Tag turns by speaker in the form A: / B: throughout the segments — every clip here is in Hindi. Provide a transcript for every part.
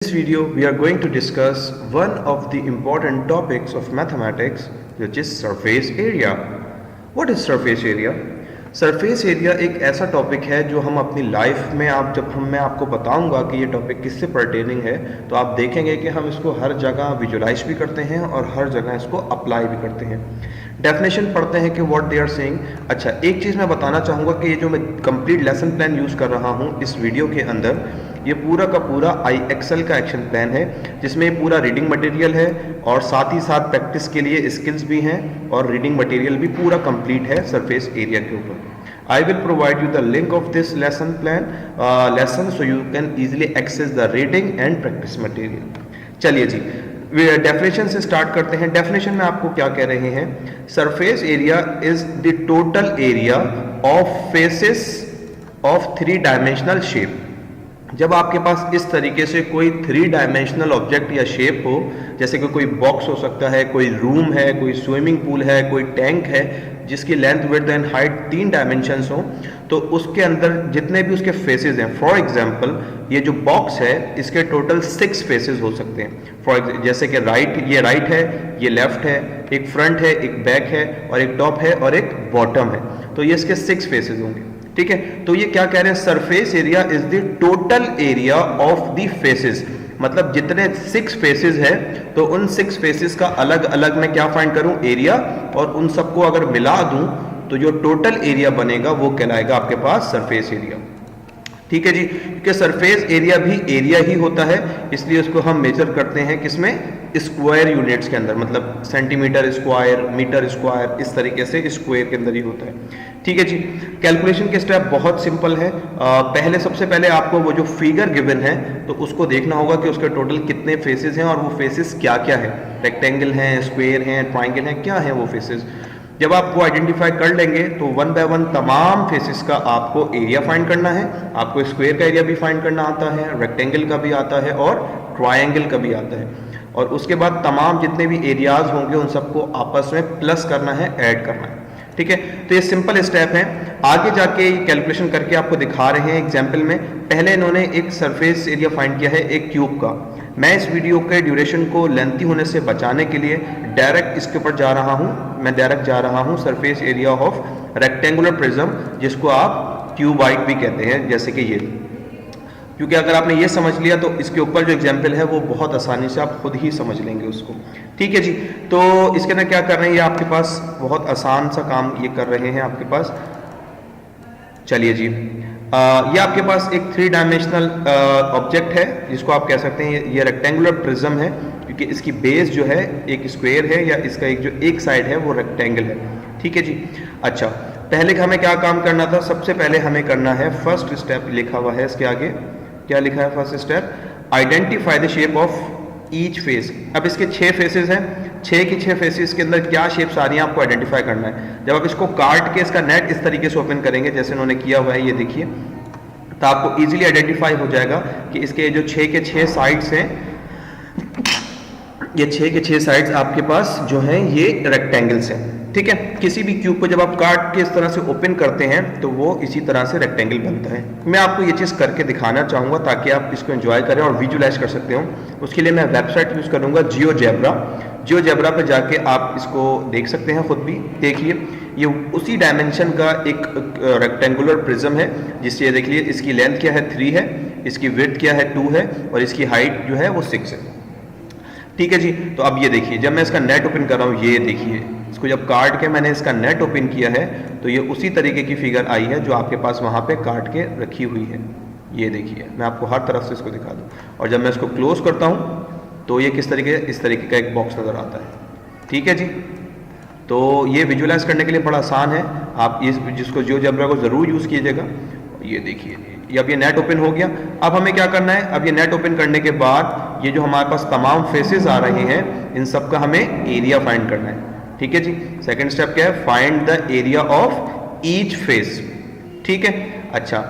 A: this video we are going to discuss one of the important topics of mathematics, which is surface area. What is surface area? Surface area एक ऐसा टॉपिक है जो हम अपनी लाइफ में मैं आपको बताऊंगा कि ये टॉपिक किससे पर्टेनिंग है, तो आप देखेंगे कि हम इसको हर जगह विजुलाइज भी करते हैं और हर जगह इसको अप्लाई भी करते हैं। डेफिनेशन पढ़ते हैं कि व्हाट दे आर सेइंग। अच्छा, एक चीज़ मैं बताना चाहूँगा कि ये जो मैं कंप्लीट लेसन प्लान यूज़ कर रहा हूँ इस वीडियो के अंदर, ये पूरा का पूरा IXL का एक्शन प्लान है, जिसमें पूरा रीडिंग मटेरियल है और साथ ही साथ प्रैक्टिस के लिए स्किल्स भी हैं और रीडिंग मटेरियल भी पूरा कंप्लीट है सरफेस एरिया के ऊपर। I will provide you the link of this lesson so you can easily access the reading and practice material. चलिए जी, डेफिनेशन से स्टार्ट करते हैं। डेफिनेशन में आपको क्या कह रहे हैं? Surface area is the total area of faces of 3 dimensional shape. जब आपके पास इस तरीके से कोई 3 डायमेंशनल ऑब्जेक्ट या शेप हो, जैसे कि कोई बॉक्स हो सकता है, कोई रूम है, कोई स्विमिंग पूल है, कोई टैंक है, जिसकी length width and height 3 dimensions हो, तो उसके अंदर जितने भी उसके फेसेस हैं, फॉर एग्जांपल ये जो बॉक्स है इसके टोटल 6 फेसेस हो सकते हैं। जैसे कि ये राइट है, ये लेफ्ट है, एक फ्रंट है, एक बैक है और एक टॉप है और एक बॉटम है, तो ये इसके 6 फेसेस होंगे। ठीक है, तो ये क्या कह रहे हैं? Surface area is the total area of the faces, मतलब जितने 6 फेसेस है तो उन 6 फेसेस का अलग अलग मैं क्या फाइंड करूं? एरिया, और उन सबको अगर मिला दूं तो जो टोटल एरिया बनेगा वो कहलाएगा आपके पास सरफेस एरिया। ठीक है जी, क्योंकि सरफेस एरिया भी एरिया ही होता है, इसलिए उसको हम मेजर करते हैं किसमें? स्क्वायर यूनिट्स के अंदर, मतलब सेंटीमीटर स्क्वायर, मीटर स्क्वायर, इस तरीके से स्क्वायर के अंदर ही होता है। ठीक है जी, कैलकुलेशन के स्टेप बहुत सिंपल है। सबसे पहले आपको वो जो फिगर गिवन है तो उसको देखना होगा कि उसके टोटल कितने फेसेस हैं और वो फेसेस क्या क्या है, रेक्टेंगल हैं, स्क्वायर हैं, ट्राइंगल हैं, क्या है वो फेसेस। जब आप वो आइडेंटिफाई कर लेंगे तो 1 बाय 1 तमाम फेसेस का आपको एरिया फाइंड करना है। आपको स्क्वायर का एरिया भी फाइंड करना आता है, रेक्टेंगल का भी आता है और ट्रायंगल का भी आता है, और उसके बाद तमाम जितने भी एरियाज होंगे उन सबको आपस में प्लस करना है, ऐड करना है। ठीक है, तो ये सिंपल स्टेप है। आगे जाके कैलकुलेशन करके आपको दिखा रहे हैं एग्जाम्पल में। पहले इन्होंने एक सरफेस एरिया फाइंड किया है एक क्यूब का। मैं इस वीडियो के ड्यूरेशन को लेंथी होने से बचाने के लिए डायरेक्ट इसके ऊपर जा रहा हूं। मैं डायरेक्ट जा रहा हूं surface area of rectangular prism, जिसको आप क्यूबाइड भी कहते हैं, जैसे कि ये। क्योंकि अगर आपने ये समझ लिया तो इसके ऊपर जो एग्जाम्पल है वो बहुत आसानी से आप खुद ही समझ लेंगे उसको। ठीक है जी, तो इसके अंदर क्या कर रहे हैं, ये आपके पास बहुत आसान सा काम ये कर रहे हैं आपके पास। चलिए जी, ये आपके पास एक 3 डायमेंशनल ऑब्जेक्ट है, जिसको आप कह सकते हैं ये रेक्टेंगुलर प्रिज्म है, क्योंकि इसकी बेस जो है एक स्क्वायर है, या इसका एक साइड है वो रेक्टेंगल है। ठीक है जी। अच्छा, पहले हमें क्या काम करना था? सबसे पहले हमें करना है फर्स्ट स्टेप, लिखा हुआ है इसके आगे, क्या लिखा है first step? Identify the shape of each face. अब इसके 6 फेसेस हैं, 6 की 6 फेसेस के अंदर क्या शेप्स आ रही हैं आपको आइडेंटिफाई करना है। जब आप इसको काट के इसका नेट इस तरीके से ओपन करेंगे जैसे इन्होंने किया हुआ है, ये देखिए, तो आपको इजीली आइडेंटिफाई हो जाएगा कि इसके जो 6 के 6 साइड्स हैं, ये 6 के 6 साइड्स आपके पास जो हैं ये रेक्टेंगल्स हैं। ठीक है, किसी भी क्यूब को जब आप काट के इस तरह से ओपन करते हैं तो वो इसी तरह से रेक्टेंगल बनता है। मैं आपको ये चीज़ करके दिखाना चाहूँगा ताकि आप इसको एंजॉय करें और विजुलाइज कर सकते हो। उसके लिए मैं वेबसाइट यूज़ करूँगा जियोजेब्रा पे जाके आप इसको देख सकते हैं, खुद भी देखिए। ये उसी डायमेंशन का एक रेक्टेंगुलर प्रिज्म है, जिससे ये देखिए इसकी लेंथ क्या है 3 है, इसकी विड्थ क्या है 2 है और इसकी हाइट जो है वो 6 है। ठीक है जी, तो अब ये देखिए जब मैं इसका नेट ओपन कर रहा हूँ, ये देखिए इसको जब काट के मैंने इसका नेट ओपन किया है तो ये उसी तरीके की फिगर आई है जो आपके पास वहाँ पे काट के रखी हुई है। ये देखिए, मैं आपको हर तरफ से इसको दिखा दूँ, और जब मैं इसको क्लोज करता हूँ तो ये इस तरीके का एक बॉक्स नज़र आता है। ठीक है जी, तो ये विजुलाइज करने के लिए बड़ा आसान है, आप जिसको जियोजेब्रा को ज़रूर यूज़ कीजिएगा। ये देखिए, अब ये नेट ओपन हो गया। अब हमें क्या करना है? अब ये नेट ओपन करने के बाद ये जो हमारे पास तमाम फेसेस आ रहे हैं, इन सब का हमें एरिया फाइंड करना है। ठीक है जी, सेकंड स्टेप क्या है? Find the area of each face. ठीक है, अच्छा,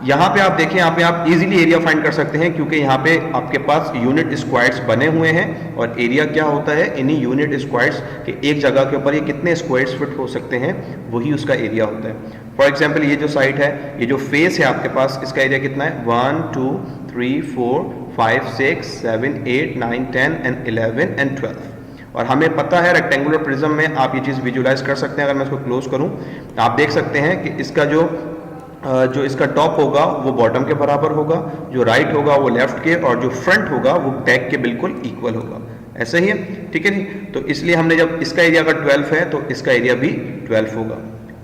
A: यहाँ पे आप देखें, यहाँ पे आप इजीली एरिया फाइंड कर सकते हैं, क्योंकि यहाँ पे आपके पास यूनिट स्क्वायर्स बने हुए हैं, और एरिया क्या होता है? इन्हीं यूनिट स्क्वायर्स के एक जगह के ऊपर ये कितने स्क्वायर्स फिट हो सकते हैं, वही उसका एरिया होता है। फॉर एग्जाम्पल ये जो साइड है, ये जो फेस है आपके पास, इसका एरिया कितना है? 1 2 3 4 5, 6, 7, 8, 9, 10 एंड 11 एंड 12। और हमें पता है रेक्टेंगुलर प्रिज्म में आप ये चीज़ विजुलाइज कर सकते हैं। अगर मैं इसको क्लोज करूं तो आप देख सकते हैं कि इसका जो इसका टॉप होगा वो बॉटम के बराबर होगा, जो राइट होगा वो लेफ्ट के, और जो फ्रंट होगा वो बैक के बिल्कुल इक्वल होगा। ऐसा ही है, ठीक है जी। तो इसलिए हमने जब इसका एरिया अगर 12 है तो इसका एरिया भी 12 होगा,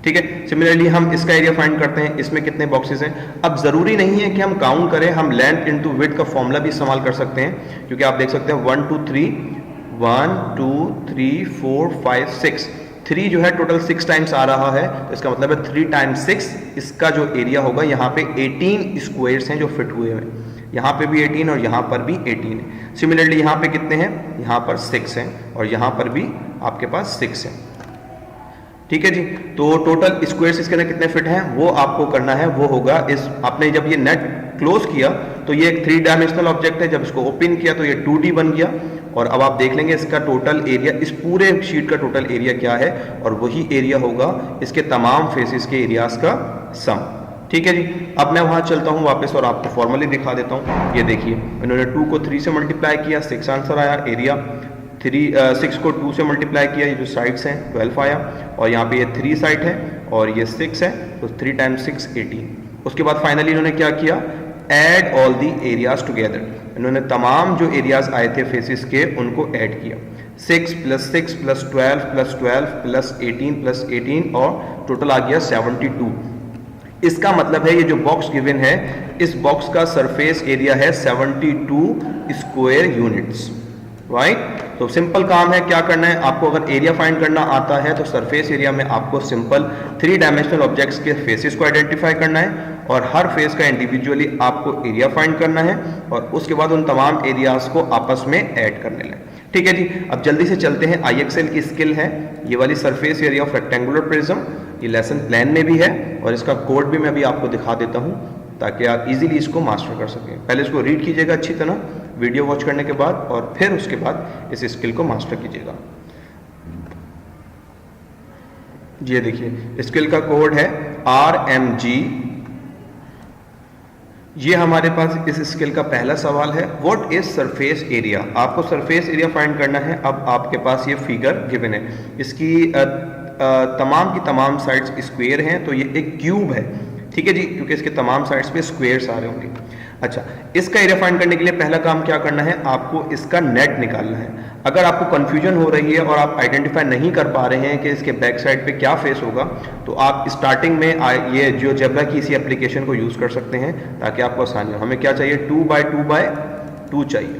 A: ठीक है। सिमिलरली हम इसका एरिया फाइंड करते हैं। इसमें कितने बॉक्सेस हैं? अब जरूरी नहीं है कि हम काउंट करें, हम लेंथ इनटू विड्थ का फॉर्मूला भी इस्तेमाल कर सकते हैं, क्योंकि आप देख सकते हैं 1 2 3 1 2 3 4 5 6 3 जो है टोटल 6 टाइम्स आ रहा है, तो इसका मतलब है 3 टाइम्स 6 इसका जो एरिया होगा, यहाँ पे 18 स्क्वायर्स हैं जो फिट हुए हैं। यहाँ पे भी 18 और यहाँ पर भी 18 है। सिमिलरली यहाँ पे कितने हैं? यहाँ पर 6 हैं और यहाँ पर भी आपके पास 6 हैं, ठीक है जी। तो टोटल स्क्वायर्स इसके अंदर कितने फिट हैं वो आपको करना है, वो होगा इस आपने जब ये नेट क्लोज किया तो ये एक 3 डायमेंशनल ऑब्जेक्ट है, जब इसको ओपन किया तो ये 2D बन गया। और अब आप देख लेंगे इसका टोटल एरिया, इस पूरे शीट का टोटल एरिया क्या है, और वही एरिया होगा इसके तमाम फेसेस के एरियाज का सम, ठीक है जी। अब मैं वहां चलता हूं वापस और आपको फॉर्मली दिखा देता हूं। ये देखिए इन्होंने 2 को 3 से मल्टीप्लाई किया, 6 आंसर आया। एरिया 6 को 2 से मल्टीप्लाई किया, ये जो साइड्स हैं 12 आया, और यहाँ पे ये 3 साइड है और ये 6 है, तो 3 टाइम्स 6 18। उसके बाद फाइनली इन्होंने क्या किया? Add all the areas together. इन्होंने तमाम जो एरियाज आए थे फेसिस के उनको ऐड किया। 6 + 6 + 12 + 12 + 18 + 18 और टोटल आ गया 72। इसका मतलब है ये जो बॉक्स गिवन है, इस बॉक्स का सरफेस एरिया है 72 स्क्वायर यूनिट्स, राइट। तो सिंपल काम है, क्या करना है आपको? अगर एरिया फाइंड करना आता है तो सरफेस एरिया में आपको सिंपल 3 डायमेंशनल ऑब्जेक्ट्स के फेसेस को आइडेंटिफाई करना है और हर फेस का इंडिविजुअली आपको एरिया फाइंड करना है और उसके बाद उन तमाम एरियाज को आपस में ऐड करने लें, ठीक है जी। अब जल्दी से चलते हैं, IXL की स्किल है ये वाली, surface area of rectangular prism. ये लेसन प्लान में भी है और इसका कोड भी मैं अभी आपको दिखा देता हूं ताकि आप इजीली इसको मास्टर कर सकें। पहले इसको रीड कीजिएगा अच्छी तरह वीडियो वॉच करने के बाद, और फिर उसके बाद इस स्किल को मास्टर कीजिएगा। ये देखिए स्किल का कोड है RMG। ये हमारे पास इस स्किल का पहला सवाल है, व्हाट इज सरफेस एरिया। आपको सरफेस एरिया फाइंड करना है। अब आपके पास ये फिगर गिवन है, इसकी तमाम की तमाम साइड्स स्क्वायर हैं, तो ये एक क्यूब है, ठीक है जी, क्योंकि इसके तमाम साइड्स पे स्क्वायर्स आ रहे होंगे। अच्छा, इसका एरिया फाइंड करने के लिए पहला काम क्या करना है? आपको इसका नेट निकालना है। अगर आपको कंफ्यूजन हो रही है और आप आइडेंटिफाई नहीं कर पा रहे हैं कि इसके बैक साइड पे क्या फेस होगा, तो आप स्टार्टिंग में ये जियोजेब्रा की इसी एप्लीकेशन को यूज कर सकते हैं ताकि आपको आसानी हो। हमें क्या चाहिए? 2x2x2 चाहिए,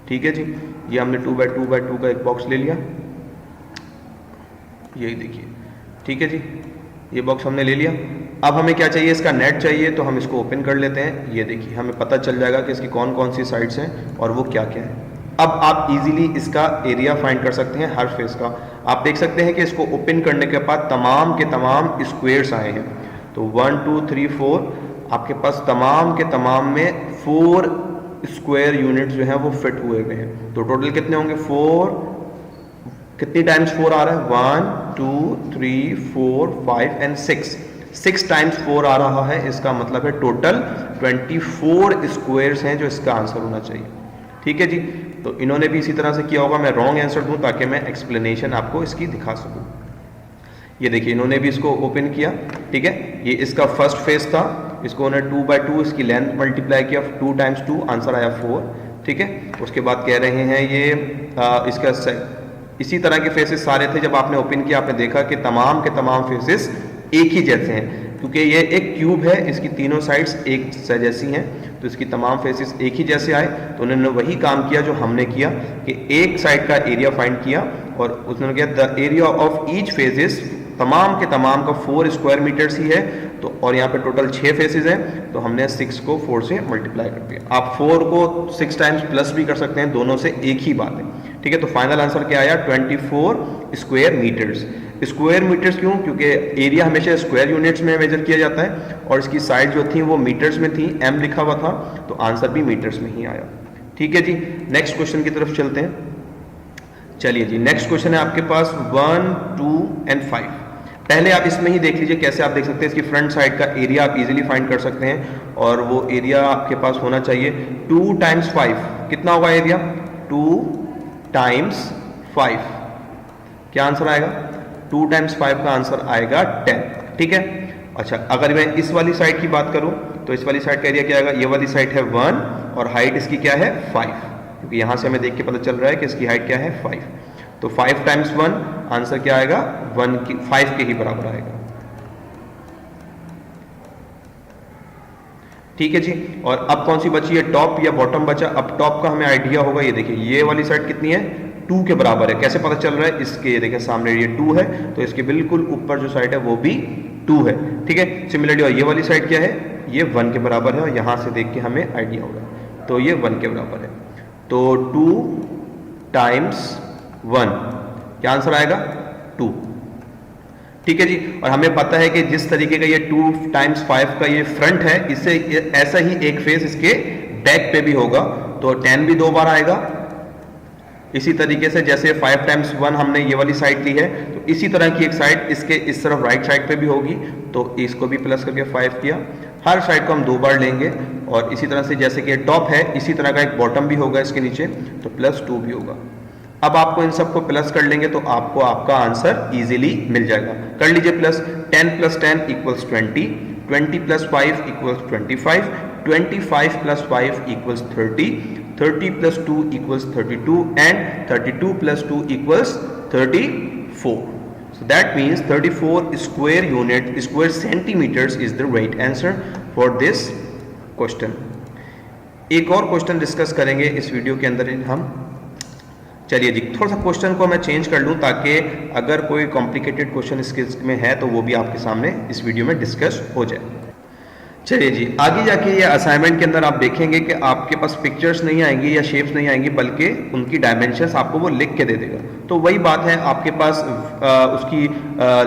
A: ठीक है जी। ये हमने 2x2x2 का एक बॉक्स ले लिया, यही देखिए, ठीक है जी, ये बॉक्स हमने ले लिया। अब हमें क्या चाहिए? इसका नेट चाहिए, तो हम इसको ओपन कर लेते हैं। ये देखिए हमें पता चल जाएगा कि इसकी कौन कौन सी साइड्स हैं और वो क्या क्या है। अब आप इजीली इसका एरिया फाइंड कर सकते हैं हर फेस का। आप देख सकते हैं कि इसको ओपन करने के बाद तमाम के तमाम स्क्वायर्स आए हैं, तो 1 2 3 4 आपके पास तमाम के तमाम में 4 स्क्वायर यूनिट जो हैं वो फिट हुए हुए हैं। तो टोटल कितने होंगे? 4, कितनी टाइम्स 4 आ रहा है? 1 2 3 4 5 एंड 6 टाइम्स 4 आ रहा है। इसका मतलब है टोटल 24 स्क्वायर्स हैं जो इसका आंसर होना चाहिए, ठीक है जी। तो इन्होंने भी इसी तरह से किया होगा। मैं रॉन्ग आंसर दूं ताकि मैं एक्सप्लेनेशन आपको इसकी दिखा सकूं। ये देखिए इन्होंने भी इसको ओपन किया, ठीक है। ये इसका फर्स्ट फेस था, इसको उन्होंने 2x2 इसकी लेंथ मल्टीप्लाई किया, 2 टाइम्स 2 आंसर आया 4, ठीक है। उसके बाद कह रहे हैं ये इसका इसी तरह के फेसेस सारे थे। जब आपने ओपन किया आपने देखा कि तमाम के तमाम फेसेस एक ही जैसे हैं, क्योंकि ये एक क्यूब है, इसकी तीनों साइड्स एक जैसी हैं, तो इसकी तमाम फेसेस एक ही जैसे आए। तो उन्होंने वही काम किया जो हमने किया कि एक साइड का एरिया फाइंड किया और उन्होंने किया the area of each faces, तमाम के तमाम का 4 स्क्वायर मीटर्स ही है। तो और यहाँ पे टोटल 6 फेसेस हैं, तो हमने 6 को 4 से मल्टीप्लाई कर दिया। आप 4 को 6 टाइम्स प्लस भी कर सकते हैं, दोनों से एक ही बात है, ठीक है। तो फाइनल आंसर क्या आया? 24 स्क्वायर मीटर्स। स्क्वायर मीटर्स क्यों? क्योंकि एरिया हमेशा स्क्वायर यूनिट्स में मेजर किया जाता है और इसकी साइड जो थी वो मीटर्स में थी, m लिखा हुआ था, तो आंसर भी मीटर्स में ही आया, ठीक है जी। नेक्स्ट क्वेश्चन की तरफ चलते हैं। चलिए जी, नेक्स्ट क्वेश्चन है आपके पास 1 2 एंड 5। पहले आप इसमें ही देख लीजिए कैसे आप देख सकते हैं इसकी फ्रंट साइड का एरिया आप इजीली फाइंड कर सकते हैं, और वो एरिया आपके पास होना चाहिए 2 टाइम्स 5। कितना होगा एरिया? 2 टाइम्स 5। क्या आंसर आएगा? 2 टाइम्स 5 का आंसर आएगा 10। ठीक है। अच्छा, अगर मैं इस वाली साइड की बात करूं तो इस वाली साइड का एरिया क्या आएगा? ये वाली साइड है 1 और हाइट इसकी क्या है? 5, क्योंकि यहां से हमें देख के पता चल रहा है कि इसकी हाइट क्या है? 5। तो 5 टाइम्स 1 आंसर क्या आएगा? 5 के ही बराबर आएगा। ठीक है जी। और अब कौन सी बची है? टॉप या बॉटम बचा? अब टॉप का हमें आइडिया होगा। ये देखिए ये वाली साइड कितनी है? 2 के बराबर है। कैसे पता चल रहा है? इसके ये देखिए सामने ये 2 है, तो इसके बिल्कुल ऊपर जो साइड है वो भी 2 है। ठीक है। सिमिलरली और ये वाली साइड क्या है? ये 1 के बराबर है, और यहां से देख के हमें आइडिया होगा, तो ये 1 के बराबर है। तो 2 टाइम्स 1, क्या आंसर आएगा? 2। ठीक है जी। और हमें पता है कि जिस तरीके का ये 2 टाइम्स 5 का ये फ्रंट है, इससे ऐसा ही एक फेस इसके बैक पे भी होगा, तो 10 भी 2 बार आएगा। इसी तरीके से जैसे 5 टाइम्स 1 हमने ये वाली साइड ली है, तो इसी तरह की एक साइड इसके इस तरफ राइट साइड पे भी होगी, तो इसको भी प्लस करके 5 किया। हर साइड को हम 2 बार लेंगे, और इसी तरह से जैसे कि टॉप है, इसी तरह का एक बॉटम भी होगा इसके नीचे, तो +2 भी होगा। अब आपको इन सबको प्लस कर लेंगे तो आपको आपका आंसर इजीली मिल जाएगा। कर लीजिए plus. 10 + 10 = 20, 20 + 5 = 25, 25 + 5 = 30, 30 + 2 = 32, and 32 + 2 = 34. So that means 34 square centimeters is the right answer for this question. एक और क्वेश्चन डिस्कस करेंगे इस वीडियो के अंदर हम। चलिए जी, थोड़ा सा क्वेश्चन को मैं चेंज कर लूं ताकि अगर कोई कॉम्प्लिकेटेड क्वेश्चन इसके में है तो वो भी आपके सामने इस वीडियो में डिस्कस हो जाए। चलिए जी, आगे जाके ये असाइनमेंट के अंदर आप देखेंगे कि आपके पास पिक्चर्स नहीं आएंगी या शेप्स नहीं आएंगी, बल्कि उनकी डायमेंशंस आपको वो लिख के दे देगा। तो वही बात है, आपके पास उसकी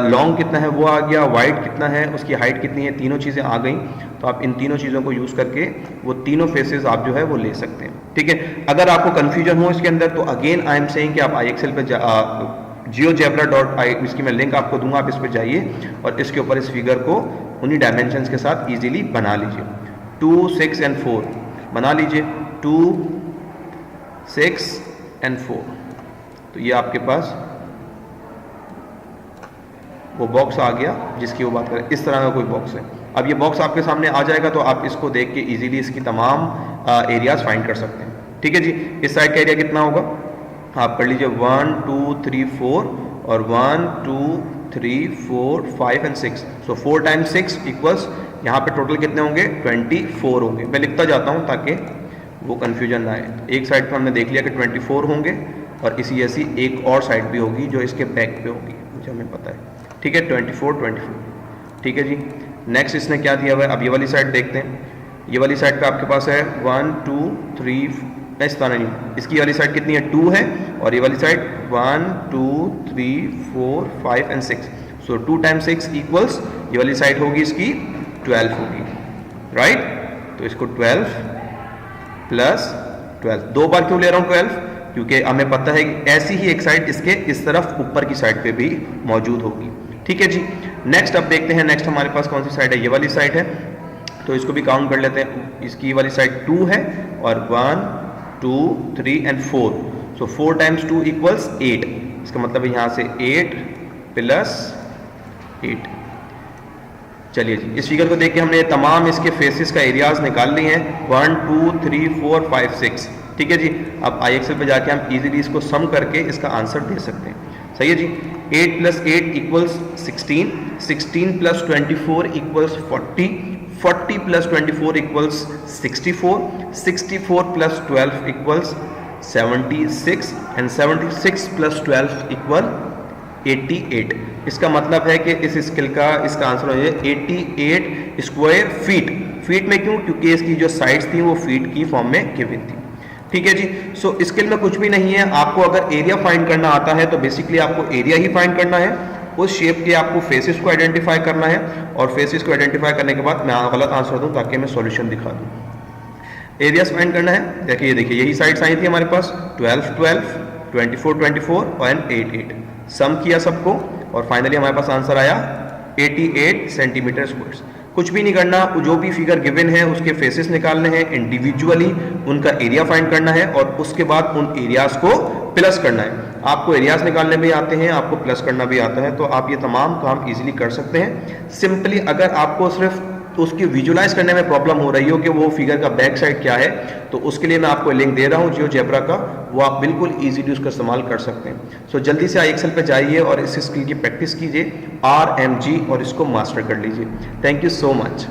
A: लॉन्ग कितना है वो आ गया, वाइड कितना है, उसकी हाइट कितनी है, तीनों चीज़ें आ गई। तो आप इन तीनों चीज़ों को यूज़ करके वो तीनों फेसेस आप जो है वो ले सकते हैं। ठीक है। अगर आपको कन्फ्यूजन हो इसके अंदर तो अगेन आई एम सेइंग कि आप IXL पे GeoGebra.in इसकी मैं लिंक आपको दूंगा, आप इस पर जाइए और इसके ऊपर इस फिगर को उन्हीं डायमेंशंस के साथ इजीली बना लीजिए। 2, 6 and 4 बना लीजिए। 2, 6 and 4, तो ये आपके पास वो बॉक्स आ गया जिसकी वो बात करें। इस तरह का कोई बॉक्स है। अब ये बॉक्स आपके सामने आ जाएगा तो आप इसको देख के इजीली इसकी तमाम एरियाज फाइंड कर सकते हैं। ठीक है जी। इस साइड का एरिया कितना होगा आप कर लीजिए 1, 2, 3, 4 और 1, 2, 3, 4, 5 and 6। सो 4 टाइम्स 6 इक्वल्स यहाँ पे टोटल कितने होंगे? 24 होंगे। मैं लिखता जाता हूँ ताकि वो कन्फ्यूजन ना आए। एक साइड पर हमने देख लिया कि 24 होंगे, और इसी ऐसी एक और साइड भी होगी जो इसके बैक पे होगी, मुझे हमें पता है। ठीक है, 24। ठीक है जी। नेक्स्ट इसने क्या दिया हुआ है? अब ये वाली साइड देखते हैं। ये वाली साइड पे आपके पास है 1, 2, 3, इस तरह नहीं, इसकी वाली साइड कितनी है? 2 है, और ये वाली side 1, 2, 3, 4, 5 and 6। So 2 times 6 equals ये वाली साइड होगी इसकी 12 होगी, राइट। तो इसको 12 + 12, 2 बार क्यों ले रहा हूँ 12? क्योंकि हमें पता है कि ऐसी ही एक साइड इसके इस तरफ ऊपर की साइड पे भी मौजूद होगी। ठीक है जी। नेक्स्ट अब देखते हैं, नेक्स्ट हमारे पास कौन सी साइड है? ये वाली साइड है, तो इसको भी काउंट कर लेते हैं। इसकी वाली साइड 2 है, और 1, 2, 3 and 4। So 4 times 2 = 8। इसका मतलब है यहाँ से 8 + 8। चलिए जी, इस फिगर को देख के हमने तमाम इसके फेसेस का एरियाज निकाल लिए हैं। 1, 2, 3, 4, 5, 6। ठीक है जी। अब IXL पे जाके हम इजीली इसको सम करके इसका आंसर दे सकते हैं। सही है जी। 8 + 8 = 16, 16 + 24 = 40, 40 + 24 = 64, 64 + 12 = 76, and 76 + 12 = 88। इसका मतलब है कि इस स्किल का इसका आंसर हो जाए 88 स्क्वायर फीट। फीट में क्यों? क्योंकि इसकी जो साइड्स थी वो फीट की फॉर्म में गिवन थी। ठीक है जी। सो स्किल में कुछ भी नहीं है। आपको अगर एरिया फाइंड करना आता है तो बेसिकली आपको एरिया ही फाइंड करना है। उस शेप के आपको फेसेस को आइडेंटिफाई करना है, और फेसेस को आइडेंटिफाई करने के बाद मैं गलत आंसर दूं ताकि मैं सॉल्यूशन दिखा दूं। एरियाज फाइंड करना है। देखिए यही साइड्स आई थी हमारे पास 12, 12, 24, 24 और 8, 8। सम किया सबको, और फाइनली हमारे पास आंसर आया 88 सेंटीमीटर स्क्वायर। कुछ भी नहीं करना, जो भी फिगर गिवन है उसके फेसेस निकालने हैं इंडिविजुअली, उनका एरिया फाइंड करना है और उसके बाद उन एरियाज को प्लस करना है। आपको एरियाज निकालने भी आते हैं, आपको प्लस करना भी आता है, तो आप ये तमाम काम इजीली कर सकते हैं। सिंपली अगर आपको सिर्फ उसकी विजुलाइज करने में प्रॉब्लम हो रही हो कि वो फिगर का बैक साइड क्या है, तो उसके लिए मैं आपको लिंक दे रहा हूँ जियोजेब्रा का, वो आप बिल्कुल इजीली उसका इस्तेमाल कर सकते हैं। सो जल्दी से एक्सेल पे जाइए और इस स्किल की प्रैक्टिस कीजिए, RMG, और इसको मास्टर कर लीजिए। Thank you so much.